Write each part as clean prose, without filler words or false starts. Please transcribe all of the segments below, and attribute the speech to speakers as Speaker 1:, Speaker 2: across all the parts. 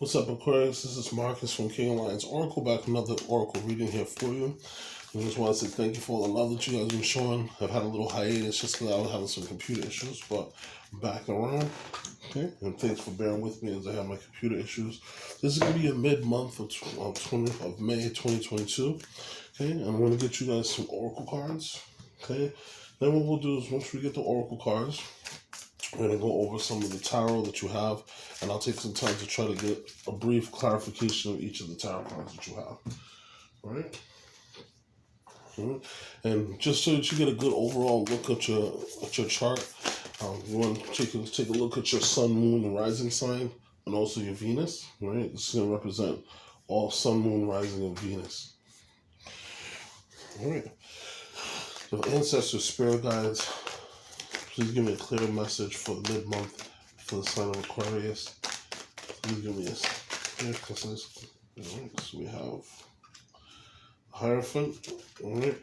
Speaker 1: What's up, Aquarius? This is Marcus from King of Oracle, back with another Oracle reading here for you. I just want to say thank you for all the love that you guys have been showing. I've had a little hiatus just because I was having some computer issues, but I'm back around. Okay, and thanks for bearing with me as I have my computer issues. This is going to be a mid-month of May 2022. Okay, and I'm going to get you guys some Oracle cards. Okay, then what we'll do is once we get the Oracle cards, we're going to go over some of the tarot that you have, and I'll take some time to try to get a brief clarification of each of the tarot cards that you have. All right? And just so that you get a good overall look at your chart, you want to take a look at your sun, moon, and rising sign, and also your Venus. Right? This is going to represent all sun, moon, rising, and Venus. All right. So ancestors, spirit guides, please give me a clear message for the mid-month for the sign of Aquarius. Please give me a clear message. Alright, so we have Hierophant. Alright.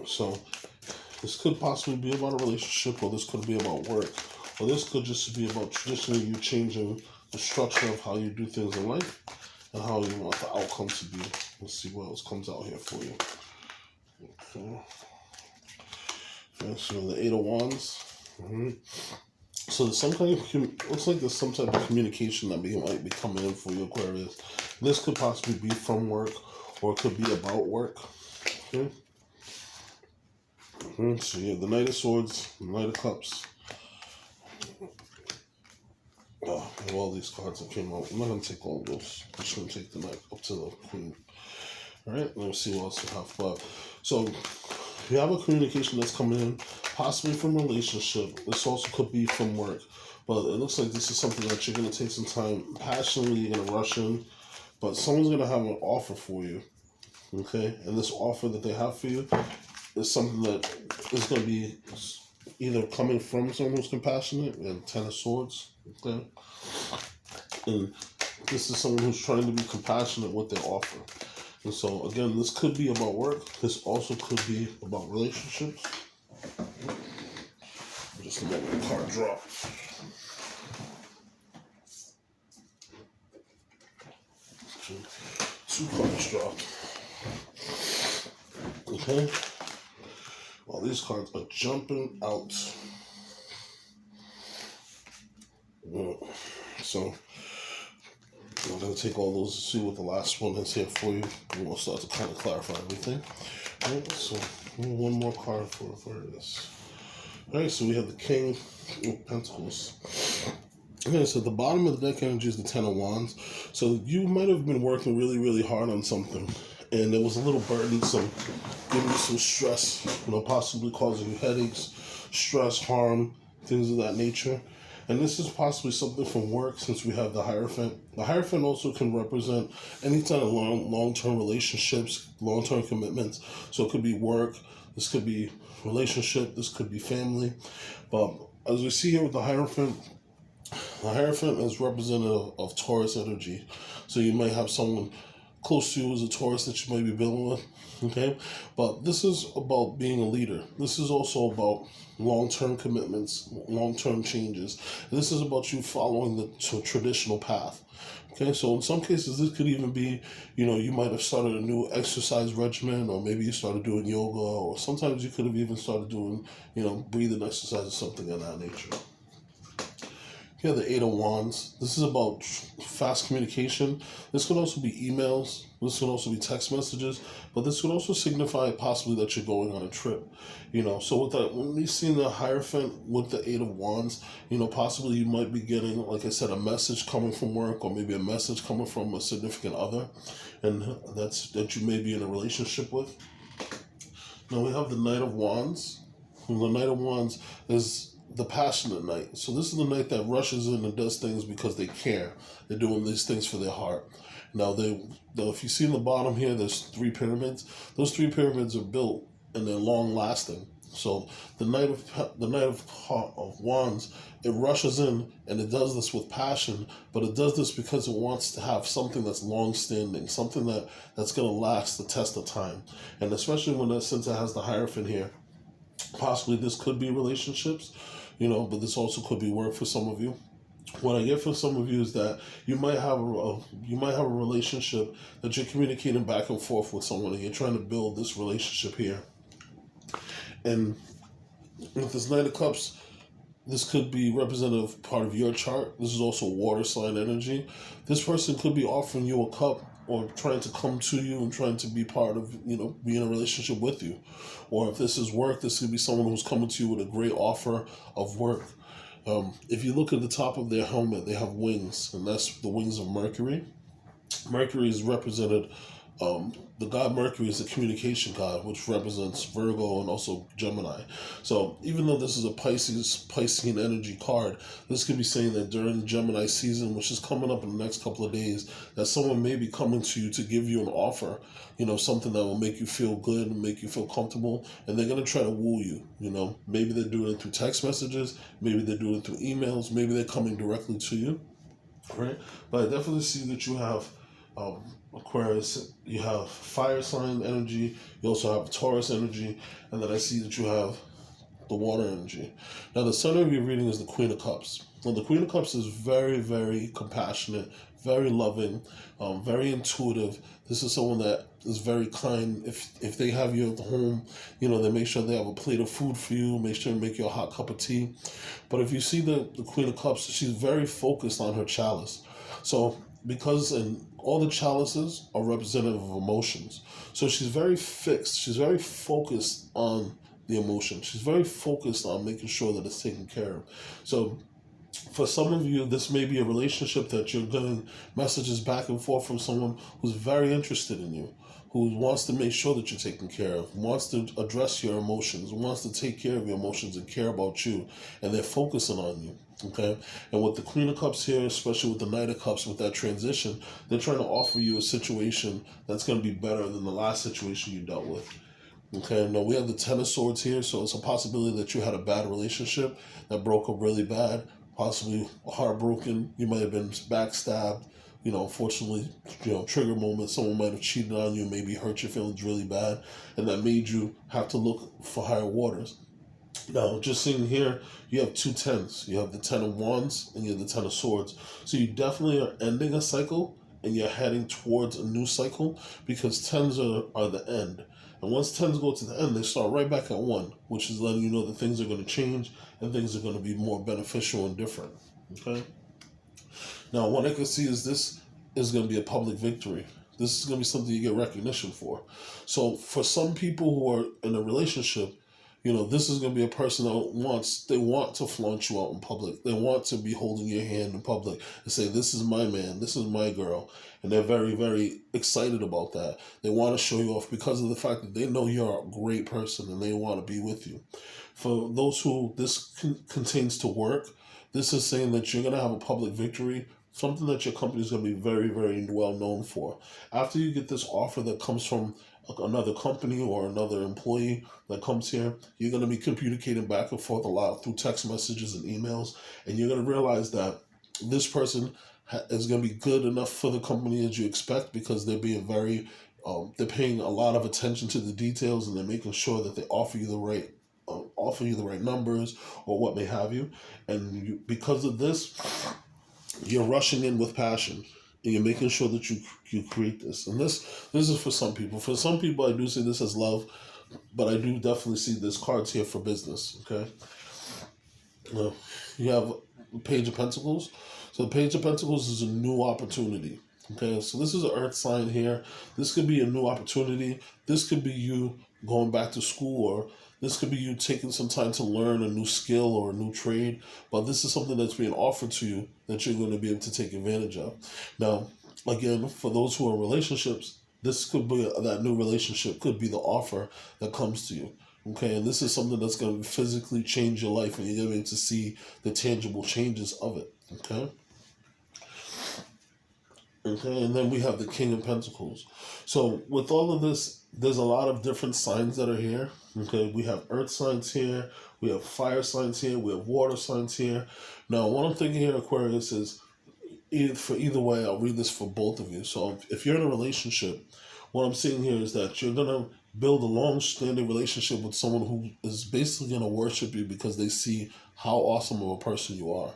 Speaker 1: So this could possibly be about a relationship, or this could be about work, or this could just be about traditionally you changing the structure of how you do things in life and how you want the outcome to be. Let's see what else comes out here for you. Okay. So the Eight of Wands. So there's some kind of looks like there's some type of communication that might be coming in for you, Aquarius. This could possibly be from work, or it could be about work. Okay. So you have the Knight of Swords, the Knight of Cups. Oh, I have all these cards that came out. I'm not gonna take all of those. I'm just gonna take the Knight up to the Queen. All right. Let me see what else you have. But so you have a communication that's coming in, possibly from relationship. This also could be from work. But it looks like this is something that you're going to take some time, passionately, you're going to rush in. But someone's going to have an offer for you. Okay? And this offer that they have for you is something that is going to be either coming from someone who's compassionate, and Ten of Swords. Okay? And this is someone who's trying to be compassionate with their offer. And so, again, this could be about work. This also could be about relationships. Just let the card drop. Two cards dropped. Okay? Well, these cards are jumping out. So I'm going to take all those and see what the last one is here for you. And we'll start to kind of clarify everything. Right, so one more card for this. Alright, so we have the King of Pentacles. Okay, so the bottom of the deck energy is the Ten of Wands. So you might have been working really, really hard on something, and it was a little burdensome, giving you some stress, possibly causing you headaches, stress, harm, things of that nature. And this is possibly something from work, since we have the Hierophant. The Hierophant also can represent any kind of long-term relationships, long-term commitments. So it could be work, this could be relationship, this could be family. But as we see here with the Hierophant is representative of Taurus energy. So you may have someone close to you as a Taurus that you might be dealing with. Okay, but this is about being a leader. This is also about long-term commitments, long-term changes. This is about you following the traditional path. Okay, so in some cases, this could even be, you might have started a new exercise regimen, or maybe you started doing yoga, or sometimes you could have even started doing, breathing exercise or something of that nature. Here, the Eight of Wands. This is about fast communication. This could also be emails. This could also be text messages. But this could also signify possibly that you're going on a trip. So with that, when we see the Hierophant with the Eight of Wands, possibly you might be getting, like I said, a message coming from work, or maybe a message coming from a significant other, and that you may be in a relationship with. Now we have the Knight of Wands. And the Knight of Wands is the passionate knight. So this is the knight that rushes in and does things because they care. They're doing these things for their heart. Now, if you see in the bottom here, there's 3 pyramids. Those 3 pyramids are built and they're long lasting. So the Knight of Wands, it rushes in and it does this with passion, but it does this because it wants to have something that's long standing, something that's going to last the test of time. And especially since it has the Hierophant here, possibly this could be relationships, but this also could be work for some of you. what I get from some of you is that you might have a relationship that you're communicating back and forth with someone, and you're trying to build this relationship here. And with this Knight of Cups, this could be representative part of your chart. This is also water sign energy. This person could be offering you a cup, or trying to come to you and trying to be part of, be in a relationship with you. Or if this is work, this could be someone who's coming to you with a great offer of work. If you look at the top of their helmet, they have wings, and that's the wings of Mercury. Mercury is represented, the god Mercury is the communication god, which represents Virgo and also Gemini. So even though this is a Piscean energy card, this could be saying that during the Gemini season, which is coming up in the next couple of days, that someone may be coming to you to give you an offer, something that will make you feel good and make you feel comfortable, and they're going to try to woo you. Maybe they're doing it through text messages, maybe they're doing it through emails, maybe they're coming directly to you, right? But I definitely see that you have Aquarius, you have fire sign energy, you also have Taurus energy, and then I see that you have the water energy. Now, the center of your reading is the Queen of Cups. Now, the Queen of Cups is very, very compassionate, very loving, very intuitive. This is someone that is very kind. If they have you at the home, they make sure they have a plate of food for you, make sure to make you a hot cup of tea. But if you see the Queen of Cups, she's very focused on her chalice. So, because all the chalices are representative of emotions. So she's very fixed. She's very focused on the emotion. She's very focused on making sure that it's taken care of. So for some of you, this may be a relationship that you're getting messages back and forth from someone who's very interested in you, who wants to make sure that you're taken care of, wants to address your emotions, wants to take care of your emotions and care about you, and they're focusing on you. Okay, and with the Queen of Cups here, especially with the Knight of Cups, with that transition, they're trying to offer you a situation that's going to be better than the last situation you dealt with. Okay, now we have the Ten of Swords here, so it's a possibility that you had a bad relationship that broke up really bad, possibly heartbroken. You might have been backstabbed. Unfortunately, trigger moment, someone might have cheated on you, maybe hurt your feelings really bad, and that made you have to look for higher waters. Now, just seeing here, you have two tens. You have the Ten of Wands and you have the Ten of Swords. So you definitely are ending a cycle and you're heading towards a new cycle, because tens are the end. And once tens go to the end, they start right back at one, which is letting you know that things are going to change and things are going to be more beneficial and different. Okay? Now, what I can see is this is going to be a public victory. This is going to be something you get recognition for. So for some people who are in a relationship, this is going to be a person that want to flaunt you out in public. They want to be holding your hand in public and say, this is my man, this is my girl. And they're very, very excited about that. They want to show you off because of the fact that they know you're a great person and they want to be with you. For those who this contains to work, this is saying that you're going to have a public victory, something that your company is going to be very, very well known for. After you get this offer that comes from another company or another employee that comes here, you're going to be communicating back and forth a lot through text messages and emails, and you're going to realize that this person is going to be good enough for the company as you expect, because they're being they're paying a lot of attention to the details, and they're making sure that they offer you the right numbers or what may have you. And because of this, you're rushing in with passion. And you're making sure that you create this. And this is for some people. For some people, I do see this as love, but I do definitely see this cards here for business, okay? You have the Page of Pentacles. So the Page of Pentacles is a new opportunity, okay? So this is an earth sign here. This could be a new opportunity. This could be you going back to school, or this could be you taking some time to learn a new skill or a new trade, but this is something that's being offered to you that you're going to be able to take advantage of. Now, again, for those who are in relationships, this could be that new relationship could be the offer that comes to you. Okay, and this is something that's going to physically change your life, and you're going to be able to see the tangible changes of it. Okay. Okay, and then we have the King of Pentacles. So with all of this, there's a lot of different signs that are here. Okay, we have earth signs here, we have fire signs here, we have water signs here. Now, what I'm thinking here, Aquarius, is either way, I'll read this for both of you. So if you're in a relationship, what I'm seeing here is that you're going to build a long-standing relationship with someone who is basically going to worship you because they see how awesome of a person you are.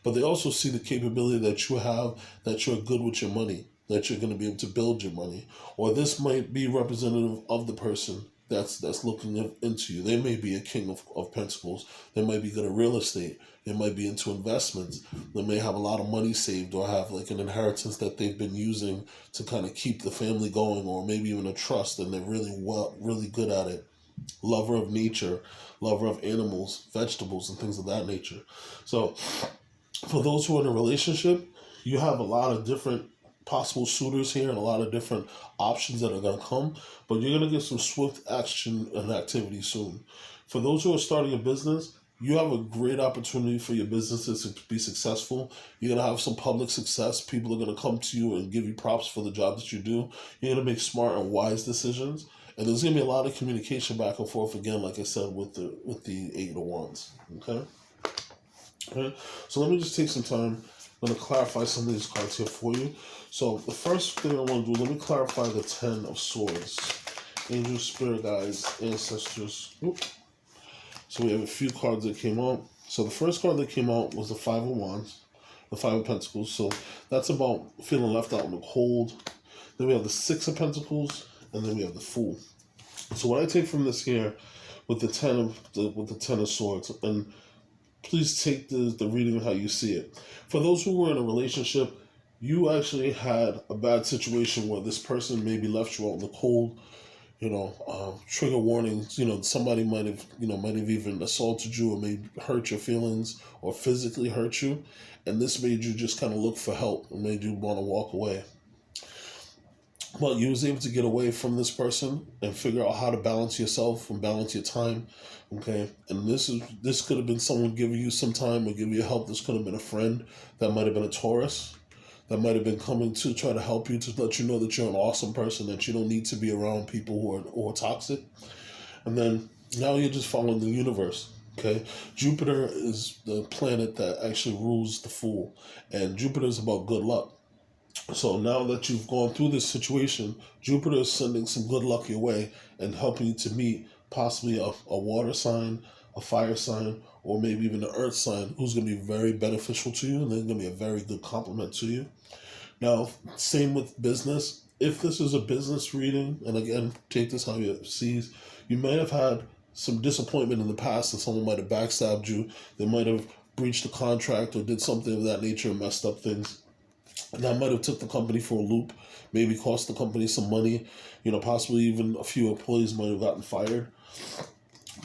Speaker 1: But they also see the capability that you have, that you're good with your money, that you're going to be able to build your money. Or this might be representative of the person that's looking into you. They may be a king of pentacles. They might be good at real estate. They might be into investments. They may have a lot of money saved or have like an inheritance that they've been using to kind of keep the family going, or maybe even a trust, and they're really good at it. Lover of nature, lover of animals, vegetables, and things of that nature. So for those who are in a relationship, you have a lot of different possible suitors here and a lot of different options that are going to come, but you're going to get some swift action and activity soon. For those who are starting a business, you have a great opportunity for your businesses to be successful. You're going to have some public success. People are going to come to you and give you props for the job that you do. You're going to make smart and wise decisions. And there's going to be a lot of communication back and forth again, like I said, with the Eight of Wands. Okay? Okay? So let me just take some time. I'm going to clarify some of these cards here for you. So the first thing I want to do, let me clarify the Ten of Swords. Angels, spirit guides, ancestors. So we have a few cards that came out. So the first card that came out was the Five of Wands, the Five of Pentacles. So that's about feeling left out in the cold. Then we have the Six of Pentacles, and then we have the Fool. So what I take from this here with the Ten of Swords, and please take the reading how you see it. For those who were in a relationship, you actually had a bad situation where this person maybe left you out in the cold. Trigger warnings. Somebody might have even assaulted you or maybe hurt your feelings or physically hurt you, and this made you just kind of look for help and made you want to walk away. But you was able to get away from this person and figure out how to balance yourself and balance your time. Okay, and this could have been someone giving you some time or giving you help. This could have been a friend. That might have been a Taurus. That might have been coming to try to help you, to let you know that you're an awesome person, that you don't need to be around people who are toxic. And then now you're just following the universe. Okay, Jupiter is the planet that actually rules the Fool, and Jupiter is about good luck. So now that you've gone through this situation, Jupiter is sending some good luck your way and helping you to meet possibly a water sign, a fire sign, or maybe even an earth sign who's going to be very beneficial to you, and they're going to be a very good compliment to you. Now, same with business. If this is a business reading, and again, take this how you see, you might have had some disappointment in the past, and someone might have backstabbed you. They might have breached a contract or did something of that nature and messed up things. And that might have took the company for a loop, maybe cost the company some money, possibly even a few employees might have gotten fired.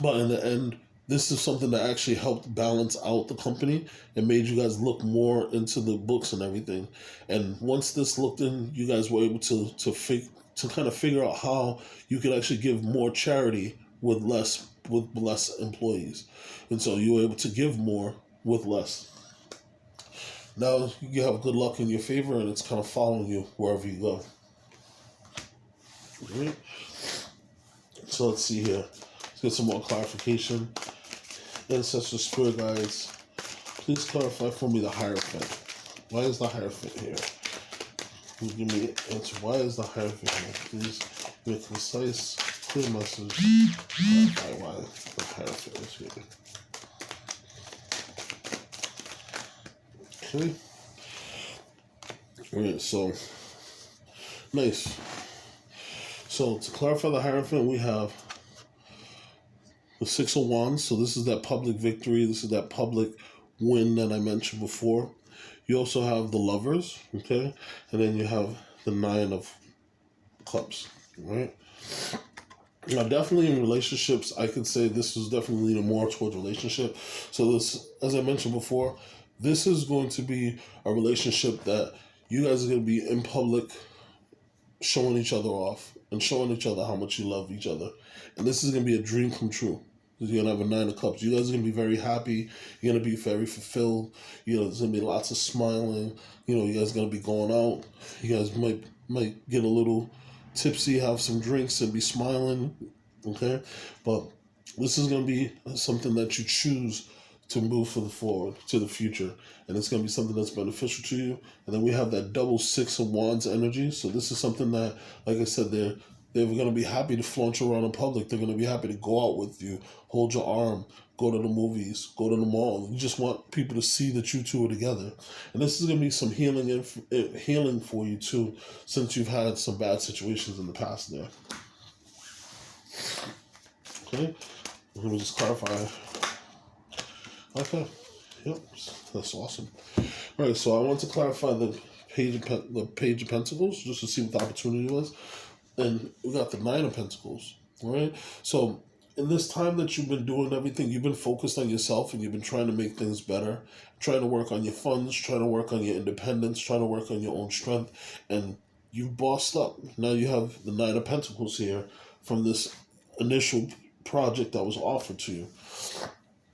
Speaker 1: But in the end, this is something that actually helped balance out the company and made you guys look more into the books and everything. And once this looked in, you guys were able to kind of figure out how you could actually give more charity with less employees. And so you were able to give more with less. Now you have good luck in your favor, and it's kind of following you wherever you go. All right. So let's see here. Let's get some more clarification. Ancestors, spirit guides, please clarify for me the Hierophant. Why is the Hierophant here? Can you give me an answer? Why is the Hierophant here? Please give a concise, clear message. Clarify why the Hierophant is here. Okay. Alright, so nice. So to clarify the Hierophant, we have the Six of Wands. So this is that public victory. This is that public win that I mentioned before. You also have the Lovers, okay? And then you have the Nine of Cups, right? Now, definitely in relationships, I could say this is definitely leaning more towards relationship. So this, as I mentioned before, this is going to be a relationship that you guys are going to be in public showing each other off and showing each other how much you love each other. And this is going to be a dream come true. You're going to have a Nine of Cups. You guys are going to be very happy. You're going to be very fulfilled. There's going to be lots of smiling. You guys are going to be going out. You guys might get a little tipsy, have some drinks, and be smiling. Okay? But this is going to be something that you choose to move forward to the future, and it's going to be something that's beneficial to you. And then we have that double Six of Wands energy. So this is something that, like I said, They're going to be happy to flaunt you around in public. They're going to be happy to go out with you, hold your arm, go to the movies, go to the mall. You just want people to see that you two are together. And this is going to be some healing for you too, since you've had some bad situations in the past there. Okay, let me just clarify. Okay, yep, that's awesome. All right, so I want to clarify the Page of Pentacles just to see what the opportunity was. And we got the Nine of Pentacles, all right? So in this time that you've been doing everything, you've been focused on yourself and you've been trying to make things better, trying to work on your funds, trying to work on your independence, trying to work on your own strength, and you've bossed up. Now you have the Nine of Pentacles here from this initial project that was offered to you.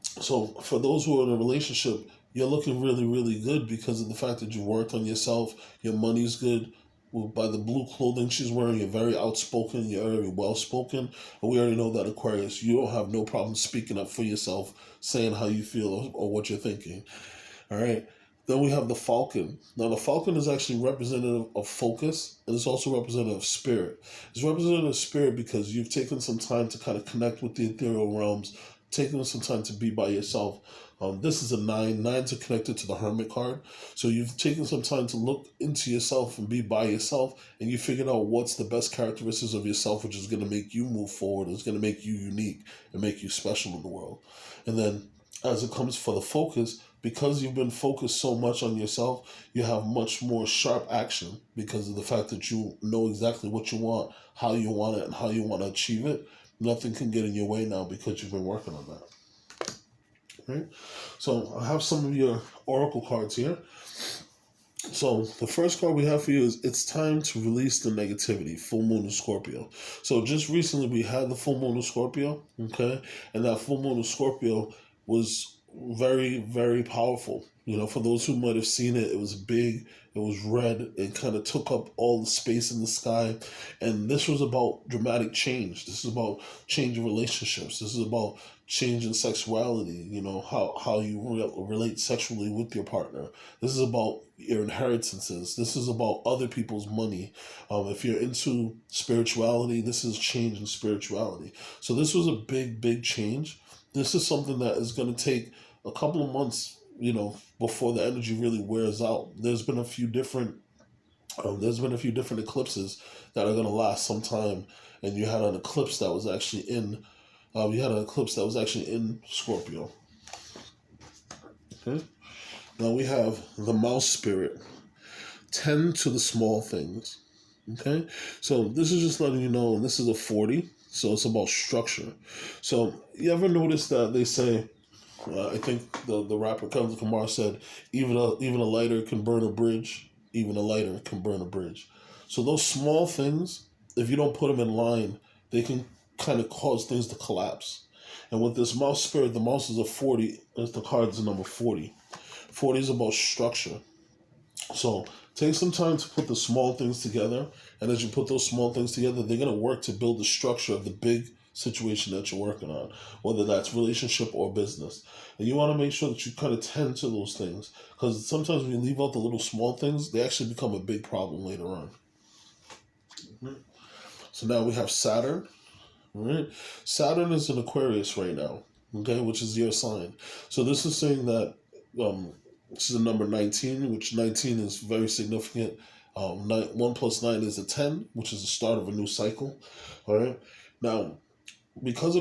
Speaker 1: So for those who are in a relationship, you're looking really, really good because of the fact that you worked on yourself, your money's good. Well, by the blue clothing she's wearing, you're very outspoken, you're very well-spoken. And we already know that, Aquarius, you don't have no problem speaking up for yourself, saying how you feel or what you're thinking. All right? Then we have the Falcon. Now, the Falcon is actually representative of focus, and it's also representative of spirit. It's representative of spirit because you've taken some time to kind of connect with the ethereal realms, taking some time to be by yourself. This is a 9. 9s are connected to the Hermit card. So you've taken some time to look into yourself and be by yourself, and you figured out what's the best characteristics of yourself, which is going to make you move forward. It's going to make you unique and make you special in the world. And then as it comes for the focus, because you've been focused so much on yourself, you have much more sharp action because of the fact that you know exactly what you want, how you want it, and how you want to achieve it. Nothing can get in your way now because you've been working on that. Right? So I have some of your oracle cards here. So the first card we have for you is it's time to release the negativity, full moon of Scorpio. So just recently we had the full moon of Scorpio, okay? And that full moon of Scorpio was very, very powerful. You know, for those who might have seen it, it was big, it was red, it kind of took up all the space in the sky. And this was about dramatic change. This is about changing relationships. This is about changing sexuality, you know, how you relate sexually with your partner. This is about your inheritances. This is about other people's money. If you're into spirituality, this is change in spirituality. So this was a big, big change. This is something that is going to take a couple of months, you know, before the energy really wears out. There's been a few different eclipses that are going to last some time, and you had an eclipse that was actually in Scorpio. Okay. Now we have the mouse spirit. Tend to the small things. Okay. So this is just letting you know, and this is a 40. So it's about structure. So you ever notice that they say, I think the rapper Kendrick Lamar said, even a lighter can burn a bridge. Even a lighter can burn a bridge. So those small things, if you don't put them in line, they can kind of cause things to collapse. And with this mouse spirit, the mouse is a 40. The card is the number 40. 40 is about structure. So take some time to put the small things together. And as you put those small things together, they're going to work to build the structure of the big situation that you're working on, whether that's relationship or business. And you want to make sure that you kind of tend to those things, because sometimes when you leave out the little small things, they actually become a big problem later on. So now we have Saturn. Right? Saturn is in Aquarius right now, okay, which is your sign. So this is saying that this is the number 19, which 19 is very significant. 1 plus 9 is a 10, which is the start of a new cycle. All right. Now, because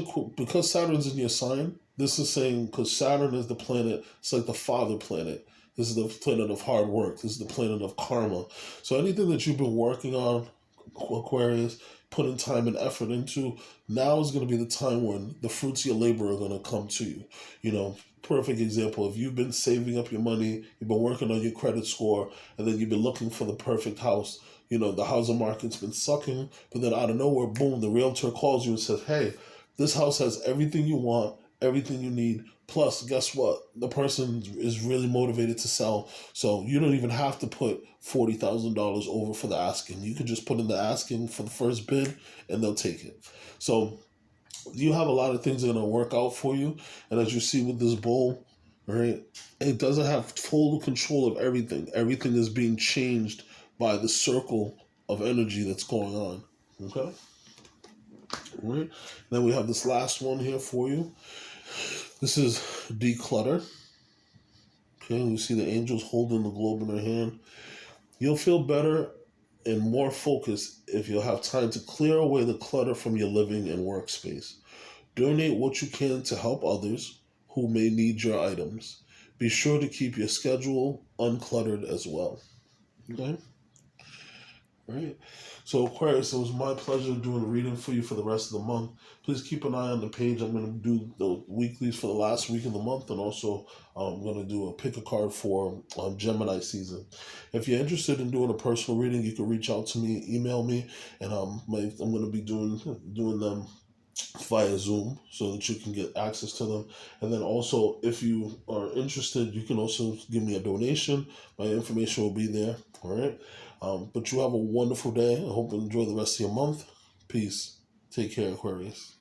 Speaker 1: Saturn's in your sign, this is saying, because Saturn is the planet, it's like the father planet. This is the planet of hard work. This is the planet of karma. So anything that you've been working on, Aquarius, putting time and effort into, now is going to be the time when the fruits of your labor are going to come to you. You know, perfect example, if you've been saving up your money, you've been working on your credit score, and then you've been looking for the perfect house. You know, the housing market's been sucking, but then out of nowhere, boom, the realtor calls you and says, hey, this house has everything you want, everything you need. Plus, guess what? The person is really motivated to sell. So you don't even have to put $40,000 over for the asking. You can just put in the asking for the first bid and they'll take it. So you have a lot of things that are going to work out for you. And as you see with this bull, right, it doesn't have total control of everything. Everything is being changed by the circle of energy that's going on. Okay? All right. Then we have this last one here for you. This is Declutter. Okay, you see the angels holding the globe in their hand. You'll feel better and more focused if you'll have time to clear away the clutter from your living and workspace. Donate what you can to help others who may need your items. Be sure to keep your schedule uncluttered as well. Okay? Right? So, Aquarius, it was my pleasure doing a reading for you for the rest of the month. Please keep an eye on the page. I'm going to do the weeklies for the last week of the month, and also I'm going to do a pick a card for Gemini season. If you're interested in doing a personal reading, you can reach out to me, email me, and I'm going to be doing them via Zoom so that you can get access to them. And then also, if you are interested, you can also give me a donation. My information will be there. All right. But you have a wonderful day. I hope you enjoy the rest of your month. Peace. Take care, Aquarius.